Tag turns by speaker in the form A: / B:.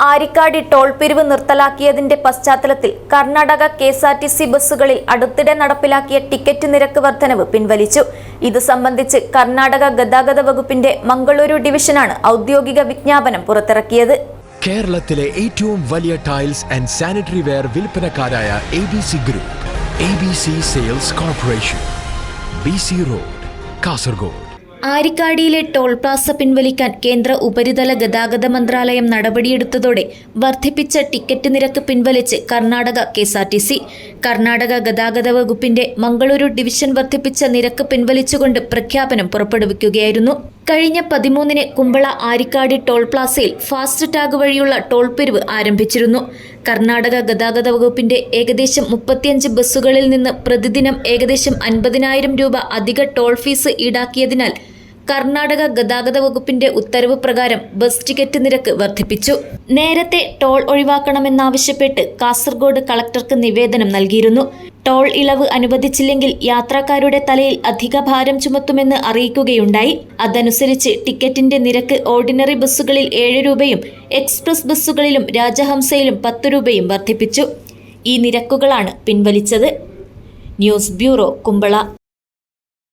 A: Arikkady toll പിരിവ് നിർത്തലാക്കിയതിന്റെ പശ്ചാത്തലത്തിൽ Karnataka KSRTC ബസ്സുകളിൽ അടുത്തിടെ നടപ്പിലാക്കിയ ടിക്കറ്റ് നിരക്ക് വർധനവ് പിൻവലിച്ചു. ഇത് സംബന്ധിച്ച് കർണാടക ഗതാഗത വകുപ്പിന്റെ മംഗളൂരു ഡിവിഷനാണ് ഔദ്യോഗിക വിജ്ഞാപനം പുറത്തിറക്കിയത്.
B: കേരളത്തിലെ ഏറ്റവും വലിയ ടൈൽസ് ആൻഡ് സാനിറ്ററി വെയർ വിൽപ്പനക്കാരായ ABC group, ABC sales corporation, BC road, Kasaragod.
A: ആരിക്കാടിയിലെ ടോൾ പ്ലാസ പിൻവലിക്കാൻ കേന്ദ്ര ഉപരിതല ഗതാഗത മന്ത്രാലയം നടപടിയെടുത്തതോടെ വർദ്ധിപ്പിച്ച ടിക്കറ്റ് നിരക്ക് പിൻവലിച്ച് കർണാടക കെഎസ്ആർടിസി. കർണാടക ഗതാഗത വകുപ്പിന്റെ മംഗളൂരു ഡിവിഷൻ വർദ്ധിപ്പിച്ച നിരക്ക് പിൻവലിച്ചുകൊണ്ട് പ്രഖ്യാപനം പുറപ്പെടുവിക്കുകയായിരുന്നു. കഴിഞ്ഞ 13-ന് കുമ്പള ആരിക്കാടി ടോൾ പ്ലാസയിൽ ഫാസ്റ്റ് ടാഗ് വഴിയുള്ള ടോൾ പിരിവ് ആരംഭിച്ചിരുന്നു. കർണാടക ഗതാഗത വകുപ്പിന്റെ ഏകദേശം 35 ബസ്സുകളിൽ നിന്ന് പ്രതിദിനം ഏകദേശം 50,000 രൂപ അധിക ടോൾ ഫീസ് ഈടാക്കിയതിനാൽ കർണാടക ഗതാഗത വകുപ്പിന്റെ ഉത്തരവ് പ്രകാരം ബസ് ടിക്കറ്റ് നിരക്ക് വർദ്ധിപ്പിച്ചു. നേരത്തെ ടോൾ ഒഴിവാക്കണമെന്നാവശ്യപ്പെട്ട് കാസർഗോഡ് കളക്ടർക്ക് നിവേദനം നൽകിയിരുന്നു. ടോൾ ഇളവ് അനുവദിച്ചില്ലെങ്കിൽ യാത്രക്കാരുടെ തലയിൽ അധിക ഭാരം ചുമത്തുമെന്ന് അറിയിക്കുകയുണ്ടായി. അതനുസരിച്ച് ടിക്കറ്റിന്റെ നിരക്ക് ഓർഡിനറി ബസ്സുകളിൽ 7 രൂപയും എക്സ്പ്രസ് ബസ്സുകളിലും രാജഹംസയിലും 10 രൂപയും വർദ്ധിപ്പിച്ചു. ഈ നിരക്കുകളാണ് പിൻവലിച്ചത്. News bureau, Kumbla.